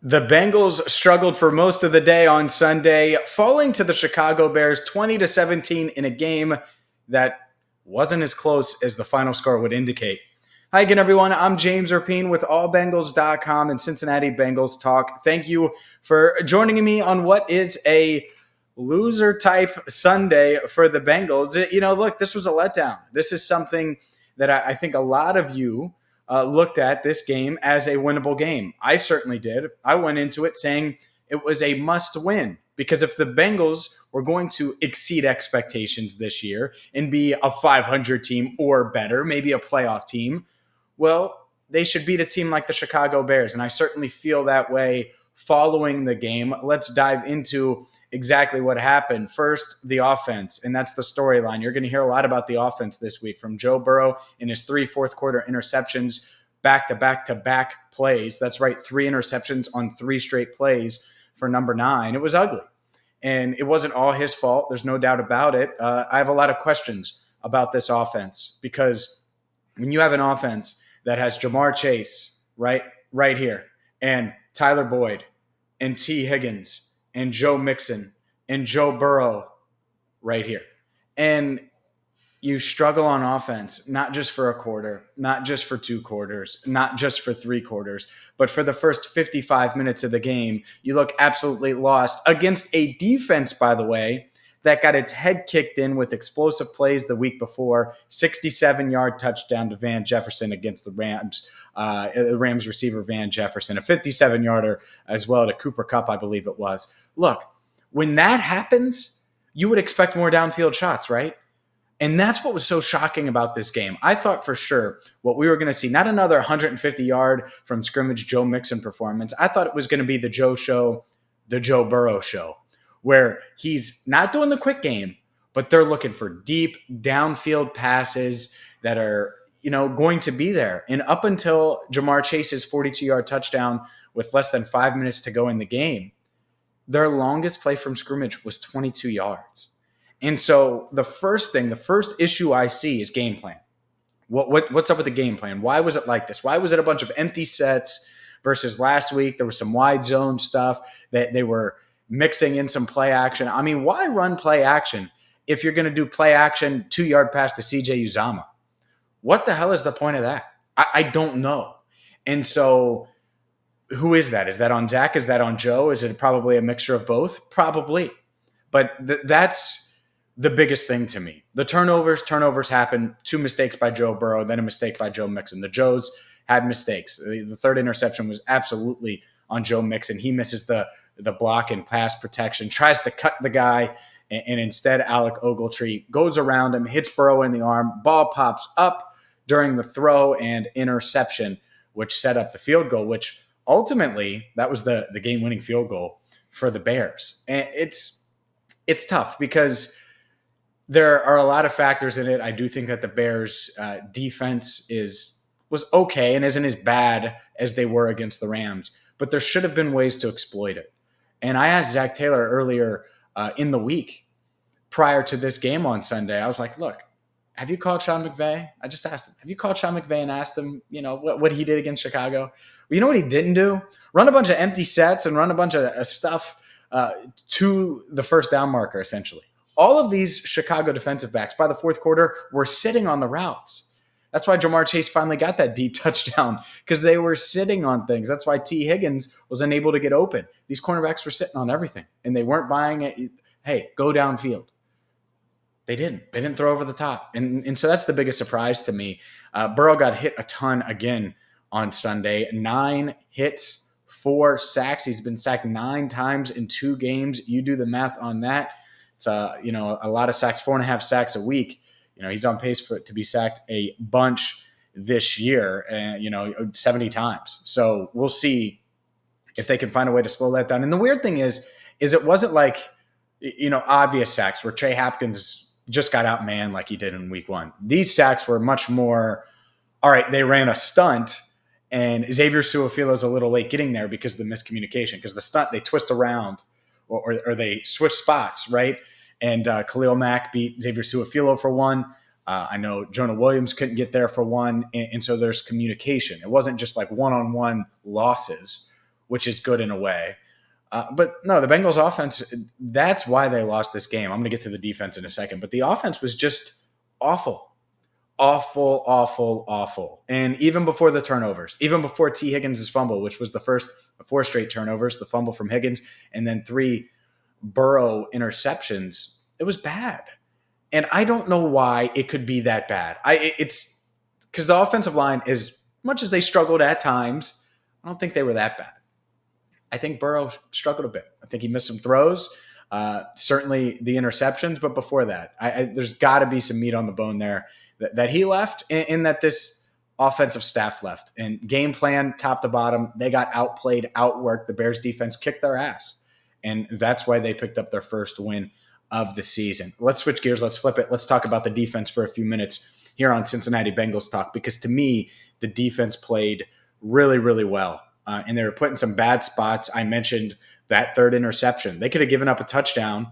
The Bengals struggled for most of the day on Sunday, falling to the Chicago Bears 20-17 in a game that wasn't as close as the final score would indicate. Hi again, everyone. I'm James Rapien with allbengals.com and Cincinnati Bengals Talk. Thank you for joining me on what is a loser type Sunday for the Bengals. Look, this was a letdown. This is something that I think a lot of you looked at this game as a winnable game. I certainly did. I went into it saying it was a must win because if the Bengals were going to exceed expectations this year and be a 500 team or better, maybe a playoff team, well, they should beat a team like the Chicago Bears. And I certainly feel that way following the game. Let's dive into exactly what happened. First, the offense, and that's the storyline. You're going to hear a lot about the offense this week from Joe Burrow in his 3 fourth-quarter interceptions, back-to-back-to-back plays. That's right, 3 interceptions on 3 straight plays for number 9. It was ugly, and it wasn't all his fault. There's no doubt about it. I have a lot of questions about this offense because when you have an offense that has Jamar Chase right here, and Tyler Boyd, and T. Higgins, and Joe Mixon, and Joe Burrow right here. And you struggle on offense, not just for a quarter, not just for 2 quarters, not just for 3 quarters, but for the first 55 minutes of the game. You look absolutely lost against a defense, by the way, that got its head kicked in with explosive plays the week before, 67-yard touchdown to Van Jefferson against the Rams receiver Van Jefferson, a 57-yarder as well to Cooper Kupp, I believe it was. Look, when that happens, you would expect more downfield shots, right? And that's what was so shocking about this game. I thought for sure what we were going to see, not another 150-yard from scrimmage Joe Mixon performance. I thought it was going to be the Joe show, the Joe Burrow show, where he's not doing the quick game, but they're looking for deep downfield passes that are, going to be there. And up until Jamar Chase's 42-yard touchdown with less than 5 minutes to go in the game, their longest play from scrimmage was 22 yards. And so the first issue I see is game plan. What's up with the game plan? Why was it like this? Why was it a bunch of empty sets versus last week? There was some wide zone stuff that they were mixing in some play action. I mean, why run play action if you're going to do play action 2-yard pass to CJ Uzomah? What the hell is the point of that? I don't know. And so who is that? Is that on Zach? Is that on Joe? Is it probably a mixture of both? Probably. But that's the biggest thing to me. The turnovers happen. 2 mistakes by Joe Burrow, then a mistake by Joe Mixon. The Joes had mistakes. The 3rd interception was absolutely on Joe Mixon. He misses the block and pass protection, tries to cut the guy, and instead Alec Ogletree goes around him, hits Burrow in the arm, ball pops up during the throw and interception, which set up the field goal, which ultimately that was the game-winning field goal for the Bears. And it's tough because there are a lot of factors in it. I do think that the Bears' defense was okay and isn't as bad as they were against the Rams, but there should have been ways to exploit it. And I asked Zach Taylor earlier in the week prior to this game on Sunday, I was like, look, have you called Sean McVay? I just asked him, have you called Sean McVay and asked him, what he did against Chicago? Well, you know what he didn't do? Run a bunch of empty sets and run a bunch of stuff to the first down marker, essentially. All of these Chicago defensive backs by the 4th quarter were sitting on the routes. That's why Jamar Chase finally got that deep touchdown, because they were sitting on things. That's why T. Higgins was unable to get open. These cornerbacks were sitting on everything, and they weren't buying it. Hey, go downfield. They didn't. They didn't throw over the top. And so that's the biggest surprise to me. Burrow got hit a ton again on Sunday. 9 hits, 4 sacks. He's been sacked 9 times in 2 games. You do the math on that. It's a lot of sacks, 4.5 sacks a week. He's on pace to be sacked a bunch this year, 70 times. So we'll see if they can find a way to slow that down. And the weird thing is it wasn't like, obvious sacks where Trey Hopkins just got outmanned like he did in week 1. These sacks were much more, all right, they ran a stunt, and Xavier Su'a-Filo's a little late getting there because of the miscommunication, because the stunt, they twist around or they switch spots, right? And Khalil Mack beat Xavier Su'a-Filo for 1. I know Jonah Williams couldn't get there for 1. And so there's communication. It wasn't just like one-on-one losses which is good in a way. But no, the Bengals offense, that's why they lost this game. I'm going to get to the defense in a second, but the offense was just awful. Awful, awful, awful. And even before the turnovers, even before T. Higgins' fumble, which was the first of 4 straight turnovers, the fumble from Higgins, and then 3 Burrow interceptions, it was bad. And I don't know why it could be that bad. It's because the offensive line, as much as they struggled at times, I don't think they were that bad. I think Burrow struggled a bit. I think he missed some throws, certainly the interceptions, but before that, there's got to be some meat on the bone there that he left and that this offensive staff left. And game plan, top to bottom, they got outplayed, outworked. The Bears defense kicked their ass. And that's why they picked up their first win of the season. Let's switch gears. Let's flip it. Let's talk about the defense for a few minutes here on Cincinnati Bengals Talk, because to me, the defense played really, really well. And they were put in some bad spots. I mentioned that 3rd interception. They could have given up a touchdown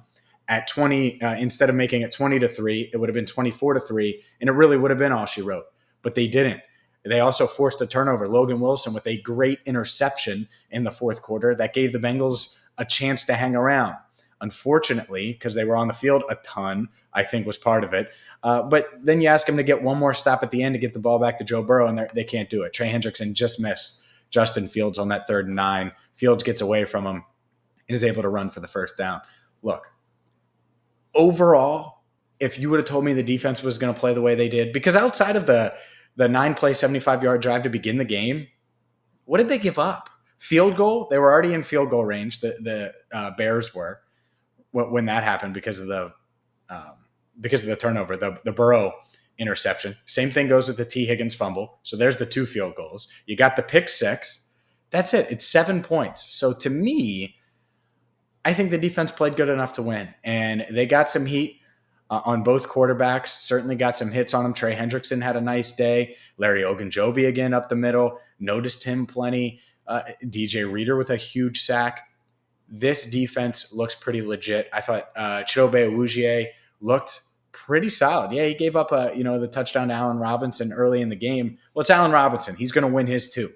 at 20, instead of making it 20-3, it would have been 24-3, and it really would have been all she wrote. But they didn't. They also forced a turnover. Logan Wilson with a great interception in the 4th quarter that gave the Bengals a chance to hang around. Unfortunately, because they were on the field a ton, I think was part of it. But then you ask them to get one more stop at the end to get the ball back to Joe Burrow, and they can't do it. Trey Hendrickson just missed Justin Fields on that 3rd and 9. Fields gets away from him and is able to run for the first down. Look, overall, if you would have told me the defense was going to play the way they did, because outside of the 9-play, 75-yard drive to begin the game, what did they give up? Field goal? They were already in field goal range. The Bears were when that happened because of the turnover, the Burrow interception. Same thing goes with the T. Higgins fumble. So there's the 2 field goals. You got the pick 6. That's it. It's 7 points. So to me, I think the defense played good enough to win. And they got some heat on both quarterbacks. Certainly got some hits on them. Trey Hendrickson had a nice day. Larry Ogunjobi again up the middle. Noticed him plenty. DJ Reader with a huge sack. This defense looks pretty legit. I thought Chidobe Awuzie looked pretty solid. Yeah, he gave up the touchdown to Allen Robinson early in the game. Well, it's Allen Robinson. He's going to win his too.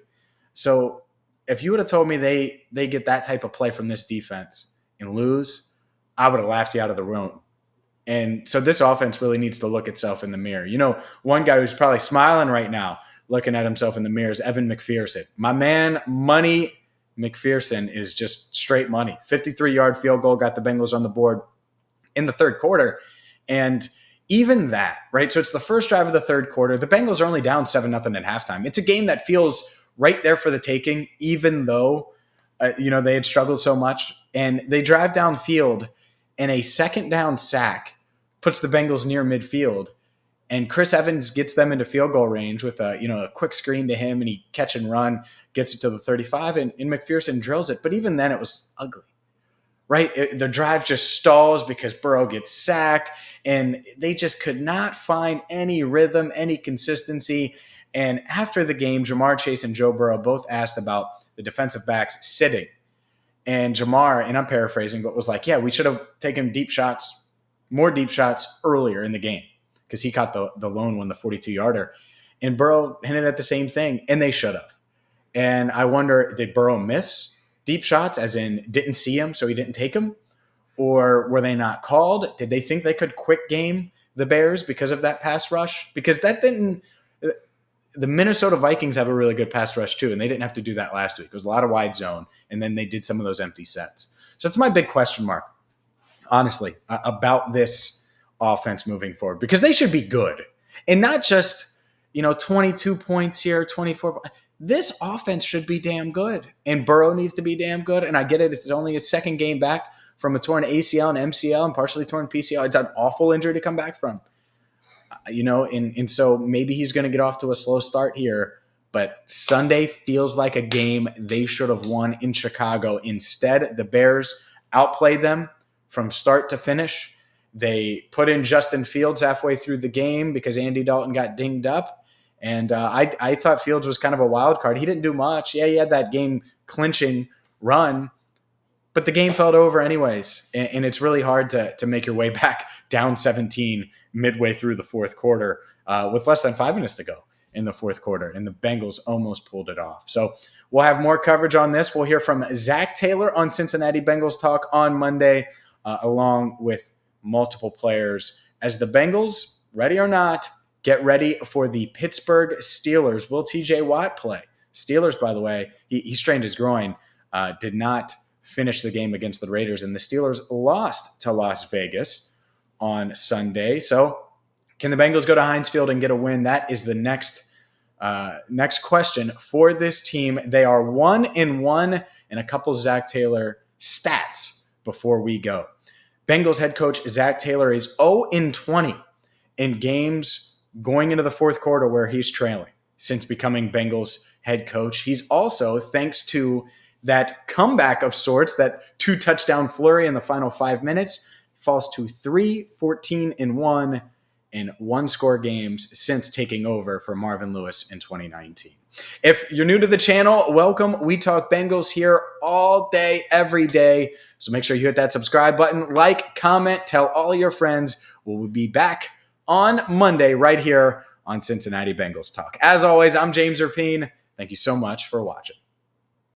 So if you would have told me they get that type of play from this defense and lose, I would have laughed you out of the room. And so this offense really needs to look itself in the mirror. One guy who's probably smiling right now, looking at himself in the mirror, is Evan McPherson. My man, Money McPherson, is just straight money. 53-yard field goal got the Bengals on the board in the 3rd quarter. And even that, right? So it's the first drive of the 3rd quarter. The Bengals are only down 7-0 at halftime. It's a game that feels right there for the taking, even though, they had struggled so much. And they drive downfield, and a 2nd down sack puts the Bengals near midfield. And Chris Evans gets them into field goal range with a quick screen to him, and he catch and run, gets it to the 35, and McPherson drills it. But even then, it was ugly, right? The drive just stalls because Burrow gets sacked, and they just could not find any rhythm, any consistency. And after the game, Jamar Chase and Joe Burrow both asked about the defensive backs sitting. And Jamar, and I'm paraphrasing, but was like, yeah, we should have taken more deep shots earlier in the game, because he caught the lone one, the 42-yarder. And Burrow hinted at the same thing, and they should have. And I wonder, did Burrow miss deep shots, as in didn't see him, so he didn't take them? Or were they not called? Did they think they could quick game the Bears because of that pass rush? Because that didn't – the Minnesota Vikings have a really good pass rush too, and they didn't have to do that last week. It was a lot of wide zone, and then they did some of those empty sets. So that's my big question mark, honestly, about this offense moving forward, because they should be good. And not just, 22 points here, 24 – this offense should be damn good, and Burrow needs to be damn good. And I get it. It's only his 2nd game back from a torn ACL and MCL and partially torn PCL. It's an awful injury to come back from, and so maybe he's going to get off to a slow start here. But Sunday feels like a game they should have won in Chicago. Instead, the Bears outplayed them from start to finish. They put in Justin Fields halfway through the game because Andy Dalton got dinged up. And I thought Fields was kind of a wild card. He didn't do much. Yeah, he had that game-clinching run, but the game felt over anyways. And it's really hard to make your way back down 17 midway through the 4th quarter with less than 5 minutes to go in the 4th quarter. And the Bengals almost pulled it off. So We'll have more coverage on this. We'll hear from Zach Taylor on Cincinnati Bengals Talk on Monday, along with multiple players. As the Bengals, ready or not, get ready for the Pittsburgh Steelers. Will TJ Watt play? Steelers, by the way, he strained his groin, did not finish the game against the Raiders, and the Steelers lost to Las Vegas on Sunday. So can the Bengals go to Heinz Field and get a win? That is the next question for this team. They are 1-1, and a couple Zach Taylor stats before we go. Bengals head coach Zach Taylor is 0-20 in games going into the fourth quarter where he's trailing since becoming Bengals head coach. He's also, thanks to that comeback of sorts, that 2-touchdown flurry in the final 5 minutes, falls to 3-14-1 in one-score games since taking over for Marvin Lewis in 2019. If you're new to the channel, welcome. We talk Bengals here all day, every day. So make sure you hit that subscribe button, like, comment, tell all your friends. We'll be back on Monday right here on Cincinnati Bengals Talk. As always, I'm James Rapien. Thank you so much for watching.